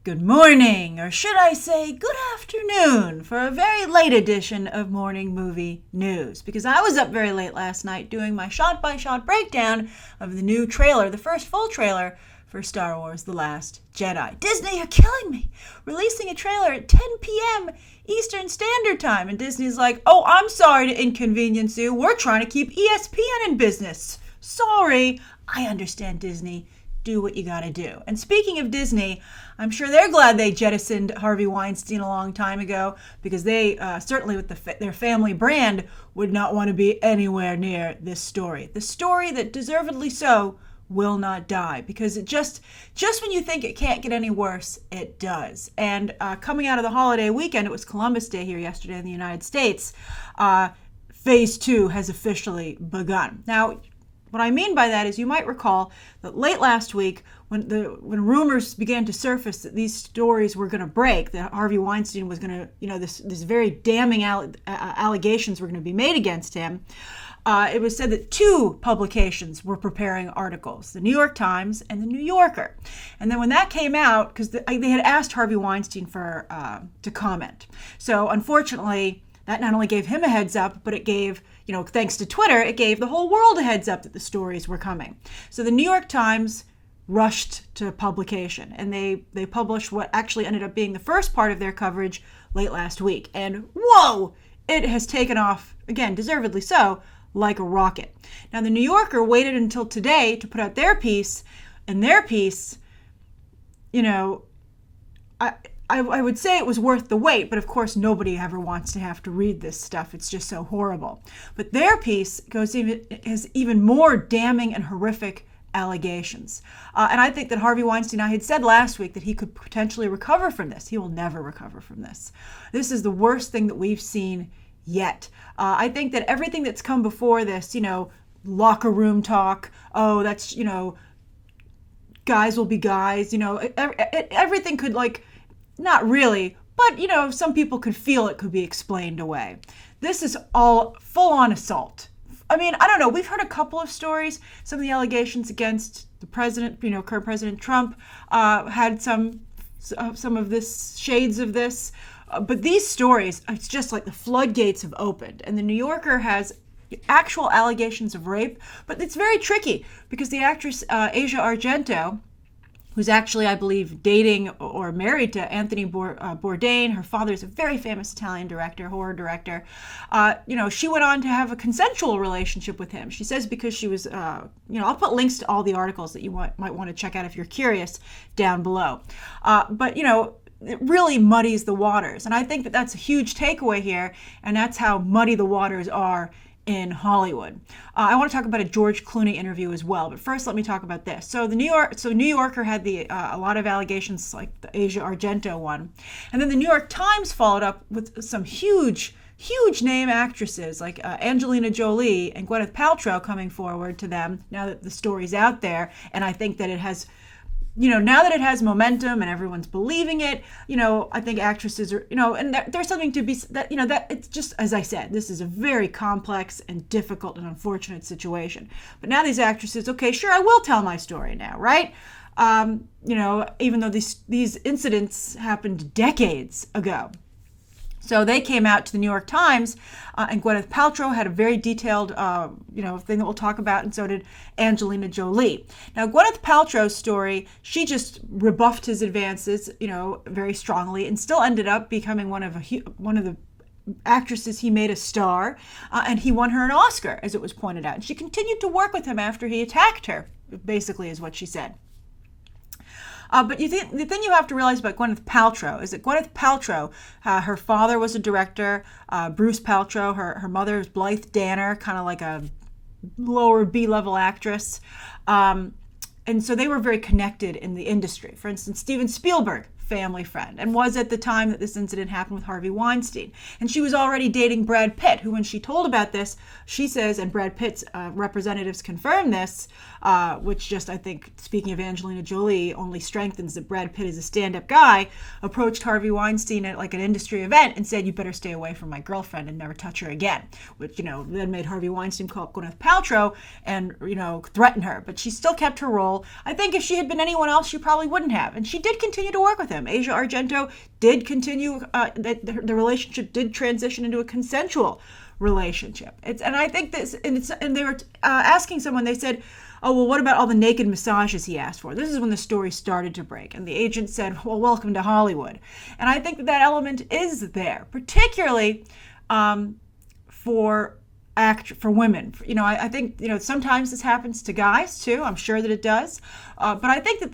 Good morning, or should I say good afternoon, for a very late edition of Morning Movie News. Because I was up very late last night doing my shot-by-shot breakdown of the new trailer, the first full trailer for Star Wars The Last Jedi. Disney, you're killing me! Releasing a trailer at 10 p.m. Eastern Standard Time. And Disney's like, oh, I'm sorry to inconvenience you. We're trying to keep ESPN in business. Sorry. I understand, Disney. Do what you gotta do. And speaking of Disney, I'm sure they're glad they jettisoned Harvey Weinstein a long time ago, because they certainly with their family brand would not want to be anywhere near this story. The story that deservedly so will not die, because it just when you think it can't get any worse, it does. And coming out of the holiday weekend, it was Columbus Day here yesterday in the United States, Phase 2 has officially begun. Now, what I mean by that is you might recall that late last week, when rumors began to surface that these stories were going to break, that Harvey Weinstein was going to, this very damning allegations were going to be made against him, it was said that two publications were preparing articles, the New York Times and the New Yorker. And then when that came out, because they had asked Harvey Weinstein to comment. So unfortunately, that not only gave him a heads up, but it gave, thanks to Twitter, it gave the whole world a heads up that the stories were coming. So the New York Times rushed to publication, and they published what actually ended up being the first part of their coverage late last week. And whoa, it has taken off, again, deservedly so, like a rocket. Now, the New Yorker waited until today to put out their piece, and their piece, I would say it was worth the wait, but of course nobody ever wants to have to read this stuff. It's just so horrible. But their piece has even more damning and horrific allegations. And I think that Harvey Weinstein, I had said last week that he could potentially recover from this. He will never recover from this. This is the worst thing that we've seen yet. I think that everything that's come before this, locker room talk, oh, that's, guys will be guys, everything could not really, but, some people could feel it could be explained away. This is all full-on assault. I mean, I don't know. We've heard a couple of stories. Some of the allegations against the president, current President Trump, had some of this, shades of this. But these stories, it's just like the floodgates have opened. And the New Yorker has actual allegations of rape, but it's very tricky because the actress Asia Argento, who's actually, I believe, dating or married to Anthony Bourdain. Her father is a very famous Italian director, horror director. She went on to have a consensual relationship with him. She says because she was, I'll put links to all the articles that you might want to check out if you're curious down below. But it really muddies the waters. And I think that that's a huge takeaway here. And that's how muddy the waters are in Hollywood. I want to talk about a George Clooney interview as well, but first let me talk about this. So New Yorker had a lot of allegations like the Asia Argento one, and then the New York Times followed up with some huge name actresses like Angelina Jolie and Gwyneth Paltrow coming forward to them now that the story's out there. And I think that it has, now that it has momentum and everyone's believing it, I think actresses are, and there's something to be, that it's just, as I said, this is a very complex and difficult and unfortunate situation. But now these actresses, okay, sure, I will tell my story now, right? Even though these incidents happened decades ago. So they came out to the New York Times, and Gwyneth Paltrow had a very detailed, thing that we'll talk about, and so did Angelina Jolie. Now, Gwyneth Paltrow's story, she just rebuffed his advances, very strongly, and still ended up becoming one of the actresses he made a star, and he won her an Oscar, as it was pointed out. And she continued to work with him after he attacked her, basically, is what she said. But the thing you have to realize about Gwyneth Paltrow is that Gwyneth Paltrow, her father was a director, Bruce Paltrow, her mother is Blythe Danner, kind of like a lower B-level actress. And so they were very connected in the industry. For instance, Steven Spielberg, family friend, and was at the time that this incident happened with Harvey Weinstein. And she was already dating Brad Pitt, who, when she told about this, she says, and Brad Pitt's representatives confirmed this, which just, I think, speaking of Angelina Jolie, only strengthens that Brad Pitt is a stand-up guy, approached Harvey Weinstein at like an industry event and said, you better stay away from my girlfriend and never touch her again, which, then made Harvey Weinstein call up Gwyneth Paltrow and, threaten her. But she still kept her role. I think if she had been anyone else, she probably wouldn't have. And she did continue to work with him. him. Asia Argento did continue, the relationship did transition into a consensual relationship. And I think this, and they were asking someone, they said, oh, well, what about all the naked massages he asked for? This is when the story started to break. And the agent said, well, welcome to Hollywood. And I think that element is there, particularly for women. I think, sometimes this happens to guys too. I'm sure that it does. But I think that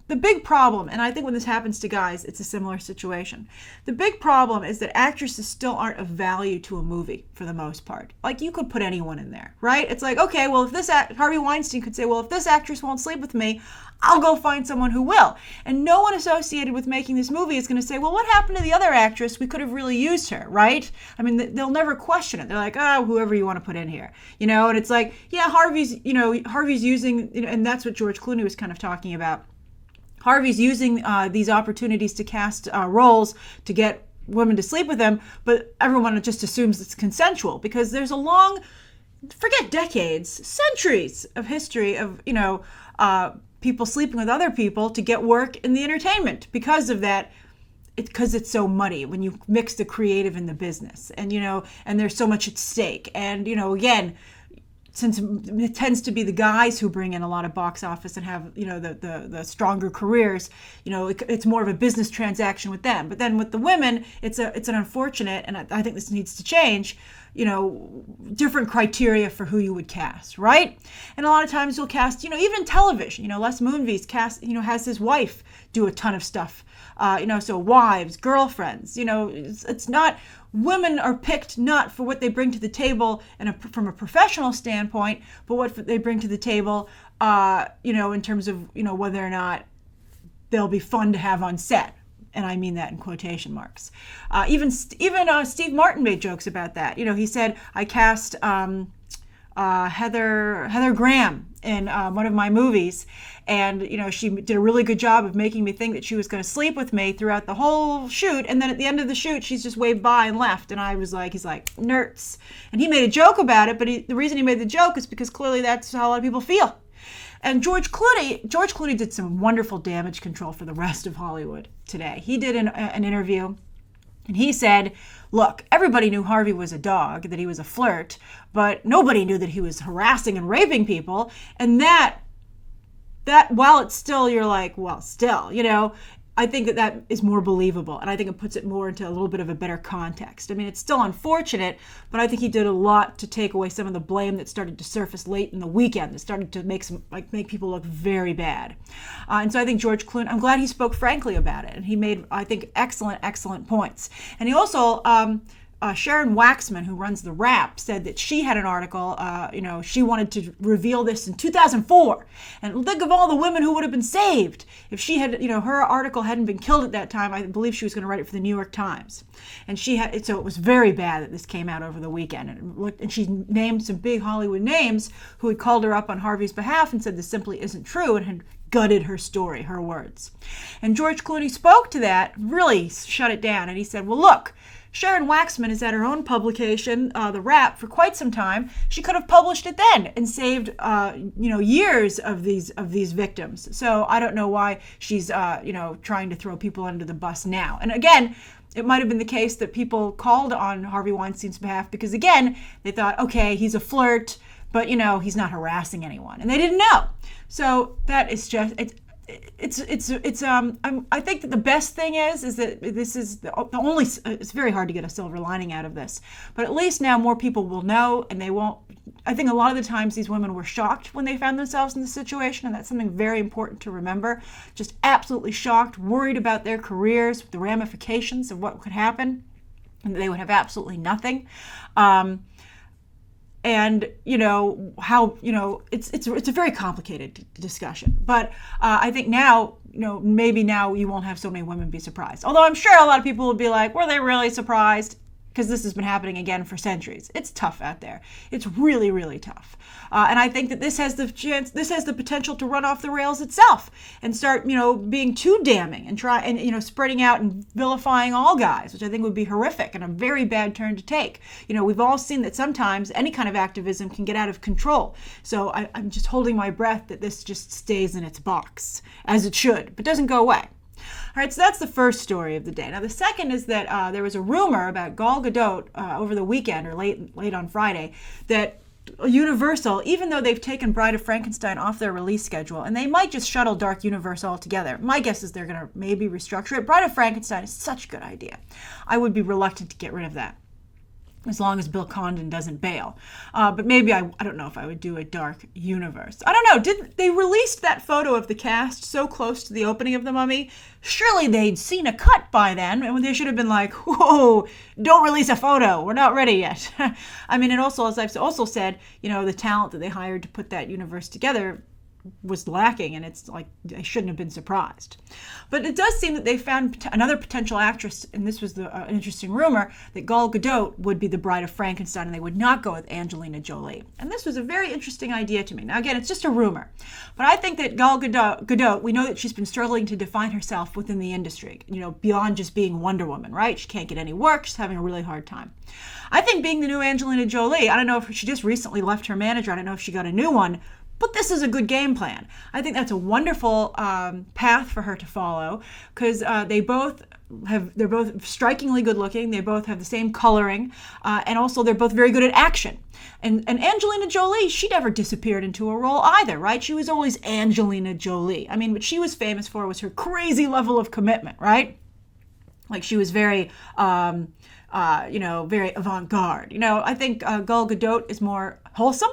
the big problem, and I think when this happens to guys, it's a similar situation. The big problem is that actresses still aren't of value to a movie for the most part. Like, you could put anyone in there, right? It's like, okay, well, if Harvey Weinstein could say, well, if this actress won't sleep with me, I'll go find someone who will. And no one associated with making this movie is going to say, well, what happened to the other actress? We could have really used her, right? I mean, they'll never question it. They're like, oh, whoever you want to put in here, and it's like, yeah, Harvey's using, and that's what George Clooney was kind of talking about. Harvey's using these opportunities to cast roles to get women to sleep with him, but everyone just assumes it's consensual because there's a forget decades, centuries of history of, people sleeping with other people to get work in the entertainment because of that. Because it's so muddy when you mix the creative and the business, and and there's so much at stake, and again, since it tends to be the guys who bring in a lot of box office and have the stronger careers, it's more of a business transaction with them. But then with the women, it's an unfortunate, and I think this needs to change, different criteria for who you would cast, right? And a lot of times you'll cast, even television, Les Moonves has his wife do a ton of stuff, so wives, girlfriends, it's not, women are picked not for what they bring to the table from a professional standpoint, but what they bring to the table, in terms of, whether or not they'll be fun to have on set. And I mean that in quotation marks. Even Steve Martin made jokes about that. He said, I cast Heather Graham in one of my movies, and she did a really good job of making me think that she was going to sleep with me throughout the whole shoot, and then at the end of the shoot she's just waved by and left, and I was like, he's like, nerds. And he made a joke about it, but the reason he made the joke is because clearly that's how a lot of people feel. And George Clooney did some wonderful damage control for the rest of Hollywood today. He did an interview, and he said, look, everybody knew Harvey was a dog, that he was a flirt, but nobody knew that he was harassing and raping people. And that while it's still, you're like, well, still, I think that is more believable. And I think it puts it more into a little bit of a better context. I mean, it's still unfortunate, but I think he did a lot to take away some of the blame that started to surface late in the weekend. That started to make people look very bad. And so I think George Clooney, I'm glad he spoke frankly about it. And he made, I think, excellent points. And he also, Sharon Waxman, who runs The Wrap, said that she had an article, she wanted to reveal this in 2004. And think of all the women who would have been saved if she had, her article hadn't been killed at that time. I believe she was going to write it for the New York Times. And so it was very bad that this came out over the weekend. And she named some big Hollywood names who had called her up on Harvey's behalf and said this simply isn't true, and had gutted her story, her words. And George Clooney spoke to that, really shut it down. And he said, well, look, Sharon Waxman is at her own publication, The Wrap, for quite some time. She could have published it then and saved, years of these victims. So I don't know why she's, trying to throw people under the bus now. And again, it might have been the case that people called on Harvey Weinstein's behalf because, again, they thought, okay, he's a flirt, but, he's not harassing anyone. And they didn't know. So that is just... I think that the best thing is that this is the only, it's very hard to get a silver lining out of this, but at least now more people will know, and they won't. I think a lot of the times these women were shocked when they found themselves in this situation, and that's something very important to remember. Just absolutely shocked, worried about their careers, the ramifications of what could happen, and they would have absolutely nothing. And, it's a very complicated discussion. But I think now, maybe now you won't have so many women be surprised. Although I'm sure a lot of people will be like, were they really surprised? Because this has been happening again for centuries. It's tough out there. It's really, really tough. And I think that this has the potential to run off the rails itself and start, being too damning and spreading out and vilifying all guys, which I think would be horrific and a very bad turn to take. We've all seen that sometimes any kind of activism can get out of control. So I'm just holding my breath that this just stays in its box, as it should, but doesn't go away. right, so that's the first story of the day. Now, the second is that there was a rumor about Gal Gadot over the weekend or late on Friday that Universal, even though they've taken Bride of Frankenstein off their release schedule, and they might just shuttle Dark Universe altogether. My guess is they're going to maybe restructure it. Bride of Frankenstein is such a good idea. I would be reluctant to get rid of that, as long as Bill Condon doesn't bail. But maybe I don't know if I would do a Dark Universe. I don't know. Did they released that photo of the cast so close to the opening of The Mummy? Surely they'd seen a cut by then, and they should have been like, whoa, don't release a photo. We're not ready yet. I mean, and also, as I've also said, the talent that they hired to put that universe together was lacking, and it's like I shouldn't have been surprised. But it does seem that they found another potential actress, and this was an interesting rumor, that Gal Gadot would be the Bride of Frankenstein and they would not go with Angelina Jolie. And this was a very interesting idea to me. Now again, it's just a rumor, but I think that Gal Gadot, we know that she's been struggling to define herself within the industry, beyond just being Wonder Woman, right? She can't get any work. She's having a really hard time. I think being the new Angelina Jolie, I don't know if she just recently left her manager, I don't know if she got a new one, but this is a good game plan. I think that's a wonderful path for her to follow, because they're both strikingly good looking. They both have the same coloring, and also they're both very good at action. And Angelina Jolie, she never disappeared into a role either, right? She was always Angelina Jolie. I mean, what she was famous for was her crazy level of commitment, right? Like she was very, very avant-garde. I think Gal Gadot is more wholesome.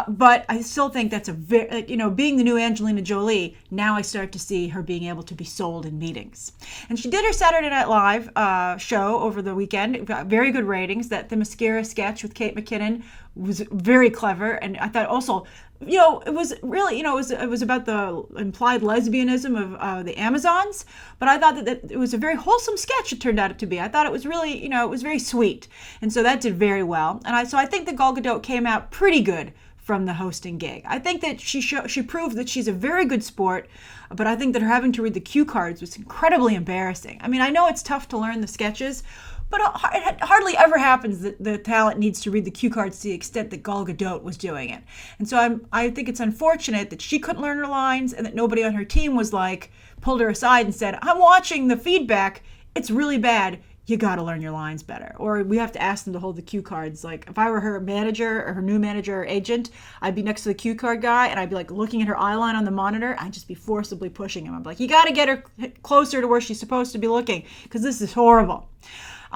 But I still think that's a very, being the new Angelina Jolie, now I start to see her being able to be sold in meetings. And she did her Saturday Night Live show over the weekend. It got very good ratings. That the mascara sketch with Kate McKinnon was very clever. And I thought also, it was really, it was about the implied lesbianism of the Amazons. But I thought that it was a very wholesome sketch, it turned out to be. I thought it was really, it was very sweet. And so that did very well. And I think that Gal Gadot came out pretty good from the hosting gig. I think that she proved that she's a very good sport, but I think that her having to read the cue cards was incredibly embarrassing. I mean, I know it's tough to learn the sketches, but it hardly ever happens that the talent needs to read the cue cards to the extent that Gal Gadot was doing it. And so I think it's unfortunate that she couldn't learn her lines and that nobody on her team was like, pulled her aside and said, I'm watching the feedback, it's really bad. You got to learn your lines better. Or we have to ask them to hold the cue cards. Like if I were her manager or her new manager or agent, I'd be next to the cue card guy and I'd be like looking at her eye line on the monitor. I'd just be forcibly pushing him. I'd be like, you got to get her closer to where she's supposed to be looking because this is horrible.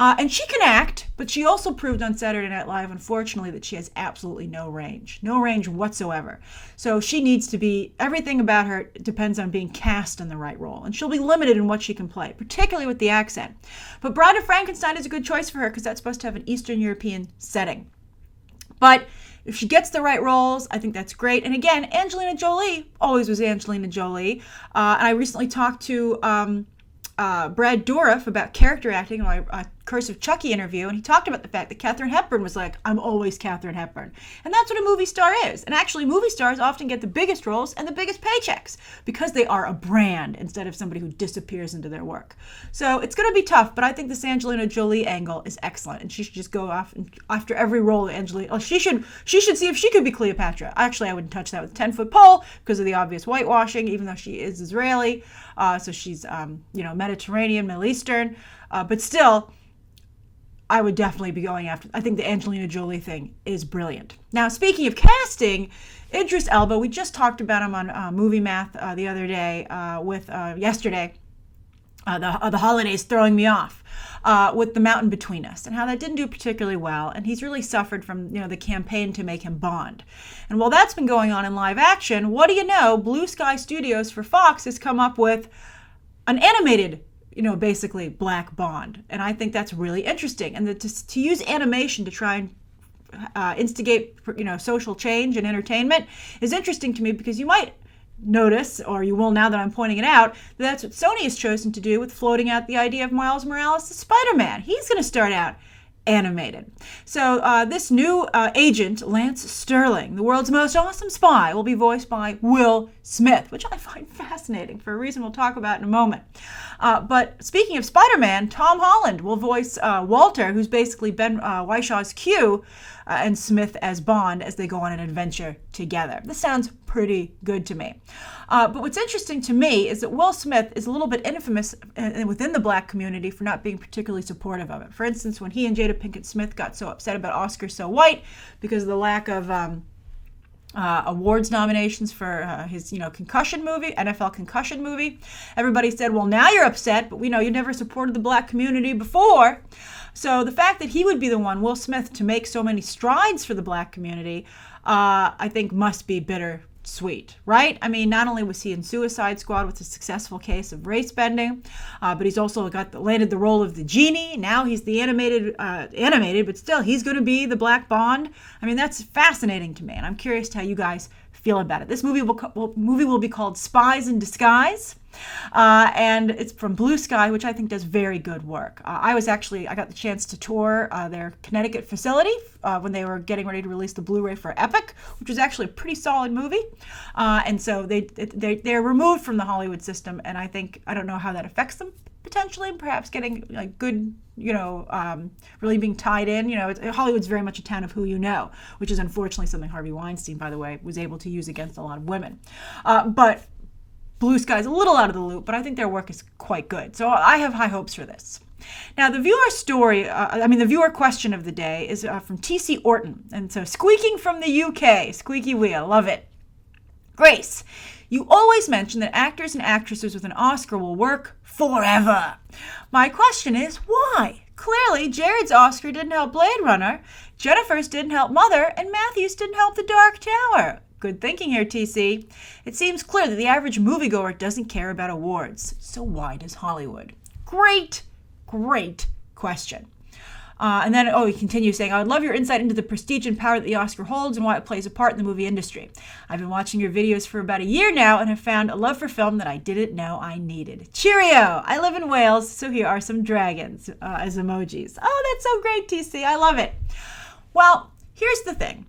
And she can act, but she also proved on Saturday Night Live, unfortunately, that she has absolutely no range whatsoever. So she needs to be, everything about her depends on being cast in the right role. And she'll be limited in what she can play, particularly with the accent. But Bride of Frankenstein is a good choice for her because that's supposed to have an Eastern European setting. But if she gets the right roles, I think that's great. And again, Angelina Jolie always was Angelina Jolie. And I recently talked to Brad Dourif about character acting in my Curse of Chucky interview, and he talked about the fact that Katharine Hepburn was like, I'm always Katharine Hepburn. And that's what a movie star is. And actually, movie stars often get the biggest roles and the biggest paychecks because they are a brand instead of somebody who disappears into their work. So it's going to be tough, but I think this Angelina Jolie angle is excellent, and she should just go off after every role that Angelina. Oh, she should see if she could be Cleopatra. Actually, I wouldn't touch that with a 10-foot pole because of the obvious whitewashing, even though she is Israeli. So she's, Mediterranean, Middle Eastern. But still, I would definitely be going after. I think the Angelina Jolie thing is brilliant. Now, speaking of casting, Idris Elba, we just talked about him on Movie Math the other day yesterday. The holidays throwing me off with The Mountain Between Us and how that didn't do particularly well. And he's really suffered from the campaign to make him Bond. And while that's been going on in live action, what do you know? Blue Sky Studios for Fox has come up with an animated basically Black Bond. And I think that's really interesting. And to use animation to try and instigate, social change and entertainment is interesting to me because you might notice, or you will now that I'm pointing it out, that's what Sony has chosen to do with floating out the idea of Miles Morales as Spider-Man. He's going to start out animated. So this new agent, Lance Sterling, the world's most awesome spy, will be voiced by Will Smith, which I find fascinating for a reason we'll talk about in a moment. But speaking of Spider-Man, Tom Holland will voice Walter, who's basically Ben Whyshaw's Q, and Smith as Bond as they go on an adventure together. This sounds pretty good to me. But what's interesting to me is that Will Smith is a little bit infamous within the black community for not being particularly supportive of it. For instance, when he and Jada Pinkett Smith got so upset about Oscar So White because of the lack of awards nominations for his, concussion movie, NFL concussion movie. Everybody said, well, now you're upset, but we know you never supported the black community before. So the fact that he would be the one, Will Smith, to make so many strides for the black community, I think must be bittersweet, right? I mean, not only was he in Suicide Squad with a successful case of race bending, but he's also landed the role of the genie. Now he's the animated, but still he's going to be the Black Bond. I mean, that's fascinating to me, and I'm curious to how you guys feel about it. This movie will be called Spies in Disguise. And it's from Blue Sky, which I think does very good work. I got the chance to tour their Connecticut facility when they were getting ready to release the Blu-ray for Epic, which was actually a pretty solid movie. And so they're removed from the Hollywood system, and I don't know how that affects them potentially. Perhaps getting like good, really being tied in. Hollywood's very much a town of who you know, which is unfortunately something Harvey Weinstein, by the way, was able to use against a lot of women. But Blue Sky's a little out of the loop, but I think their work is quite good. So I have high hopes for this. Now, the viewer question of the day is from T.C. Orton. And so, squeaking from the UK, squeaky wheel, love it. Grace, you always mention that actors and actresses with an Oscar will work forever. My question is, why? Clearly, Jared's Oscar didn't help Blade Runner, Jennifer's didn't help Mother, and Matthew's didn't help The Dark Tower. Good thinking here, TC. It seems clear that the average moviegoer doesn't care about awards. So why does Hollywood? Great question. And then, he continues saying, I would love your insight into the prestige and power that the Oscar holds and why it plays a part in the movie industry. I've been watching your videos for about a year now and have found a love for film that I didn't know I needed. Cheerio! I live in Wales, so here are some dragons as emojis. Oh, that's so great, TC. I love it. Well, here's the thing.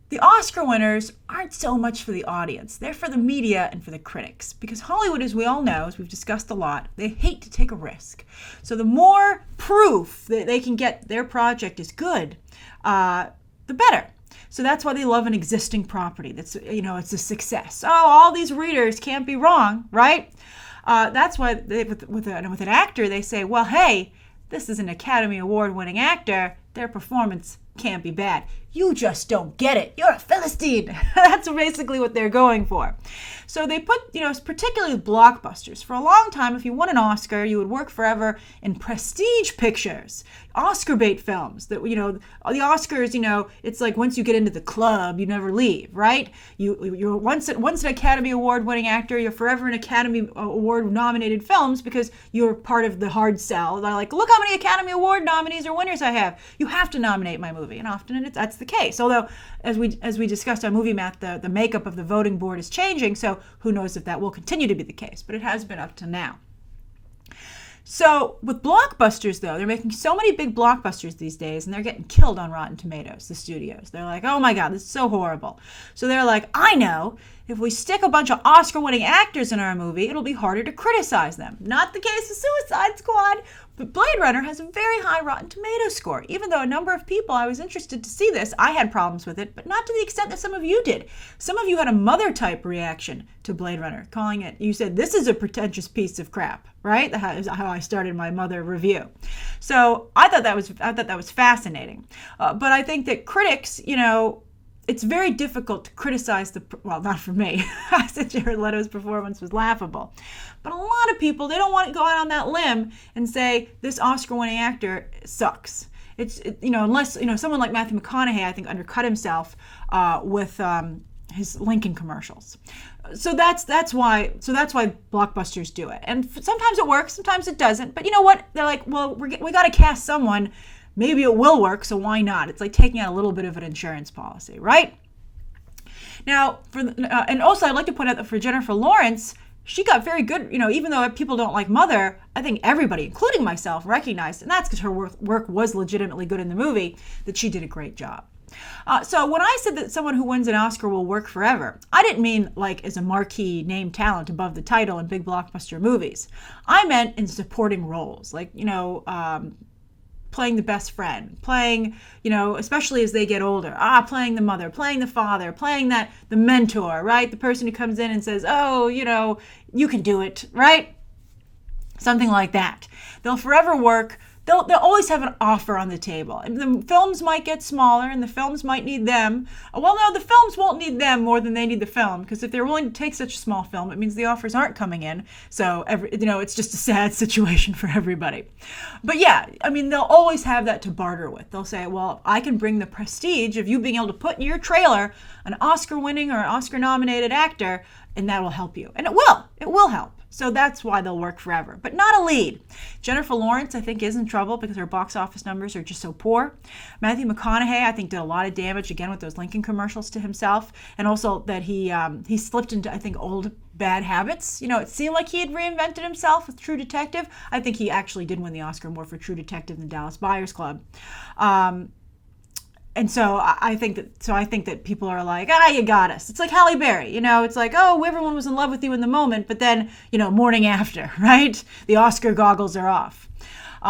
The Oscar winners aren't so much for the audience. They're for the media and for the critics. Because Hollywood, as we all know, as we've discussed a lot, they hate to take a risk. So the more proof that they can get their project is good, the better. So that's why they love an existing property. That's, it's a success. Oh, all these readers can't be wrong, right? That's why with an actor, they say, well, hey, this is an Academy Award-winning actor. Their performance can't be bad. You just don't get it. You're a Philistine. That's basically what they're going for. So they put, particularly with blockbusters. For a long time, if you won an Oscar, you would work forever in prestige pictures, Oscar bait films. That the Oscars, it's like once you get into the club, you never leave, right? You're once an Academy Award winning actor, you're forever in Academy Award nominated films because you're part of the hard sell. They're like, look how many Academy Award nominees or winners I have. You have to nominate my movie, and often that's the case. Although, as we discussed on Movie Math, the makeup of the voting board is changing, so who knows if that will continue to be the case, but it has been up to now. So with blockbusters, though, they're making so many big blockbusters these days, and they're getting killed on Rotten Tomatoes, the studios. They're like, oh my God, this is so horrible. So they're like, I know, if we stick a bunch of Oscar-winning actors in our movie, it'll be harder to criticize them. Not the case with Suicide Squad, but Blade Runner has a very high Rotten Tomatoes score. Even though a number of people, I was interested to see this, I had problems with it, but not to the extent that some of you did. Some of you had a Mother-type reaction to Blade Runner, calling it, you said, this is a pretentious piece of crap, right? That is how I started my Mother review. So I thought that was fascinating. But I think that critics, it's very difficult to criticize not for me. I said Jared Leto's performance was laughable. But a lot of people, they don't want to go out on that limb and say this Oscar-winning actor sucks. Unless someone like Matthew McConaughey, I think, undercut himself with his Lincoln commercials. So that's why blockbusters do it. And sometimes it works, sometimes it doesn't. But you know what? They're like, well, we got to cast someone. Maybe it will work, so why not? It's like taking out a little bit of an insurance policy, right? Now, and also I'd like to point out that for Jennifer Lawrence, she got very good, even though people don't like Mother, I think everybody, including myself, recognized, and that's because her work was legitimately good in the movie, that she did a great job. So when I said that someone who wins an Oscar will work forever, I didn't mean like as a marquee name talent above the title in big blockbuster movies. I meant in supporting roles, like, playing the best friend, playing, especially as they get older, playing the mother, playing the father, playing the mentor, right? The person who comes in and says, oh, you can do it, right? Something like that. They'll forever work. They'll always have an offer on the table. And the films might get smaller and the films might need them. Well, no, the films won't need them more than they need the film, because if they're willing to take such a small film, it means the offers aren't coming in. So, it's just a sad situation for everybody. But yeah, they'll always have that to barter with. They'll say, well, I can bring the prestige of you being able to put in your trailer an Oscar-winning or an Oscar-nominated actor, and that will help you. And it will help. So that's why they'll work forever, but not a lead. Jennifer Lawrence, I think, is in trouble because her box office numbers are just so poor. Matthew McConaughey, I think, did a lot of damage, again, with those Lincoln commercials to himself, and also that he slipped into, I think, old bad habits. It seemed like he had reinvented himself with True Detective. I think he actually did win the Oscar more for True Detective than Dallas Buyers Club. And so I think that people are like, you got us. It's like Halle Berry, it's like, oh, everyone was in love with you in the moment, but then, morning after, right? The Oscar goggles are off.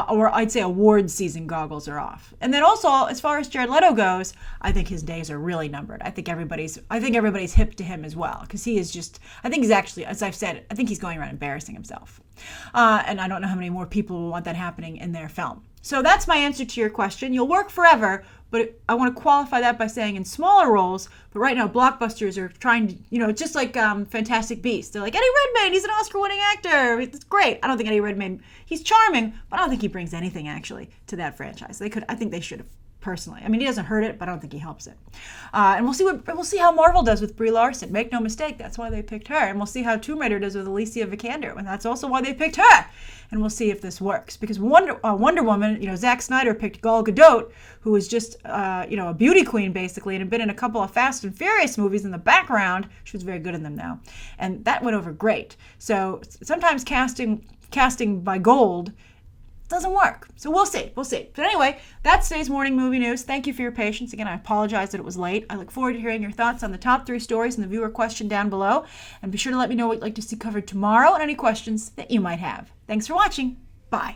Or I'd say award season goggles are off. And then also, as far as Jared Leto goes, I think his days are really numbered. I think everybody's hip to him as well, because he is just, I think he's actually, as I've said, I think he's going around embarrassing himself. And I don't know how many more people will want that happening in their film. So that's my answer to your question. You'll work forever, but I want to qualify that by saying in smaller roles. But right now, blockbusters are trying to, just like Fantastic Beasts. They're like, Eddie Redmayne, he's an Oscar-winning actor. It's great. I don't think Eddie Redmayne, he's charming, but I don't think he brings anything actually to that franchise. I think they should have. Personally, he doesn't hurt it, but I don't think he helps it. And we'll see how Marvel does with Brie Larson. Make no mistake, that's why they picked her. And we'll see how Tomb Raider does with Alicia Vikander, and that's also why they picked her. And we'll see if this works, because Wonder Woman, Zack Snyder picked Gal Gadot, who was just a beauty queen basically, and had been in a couple of Fast and Furious movies in the background. She was very good in them now, and that went over great. So sometimes casting by gold doesn't work. So we'll see. But anyway, that's today's morning movie news. Thank you for your patience. Again, I apologize that it was late. I look forward to hearing your thoughts on the top 3 stories in the viewer question down below. And be sure to let me know what you'd like to see covered tomorrow and any questions that you might have. Thanks for watching. Bye.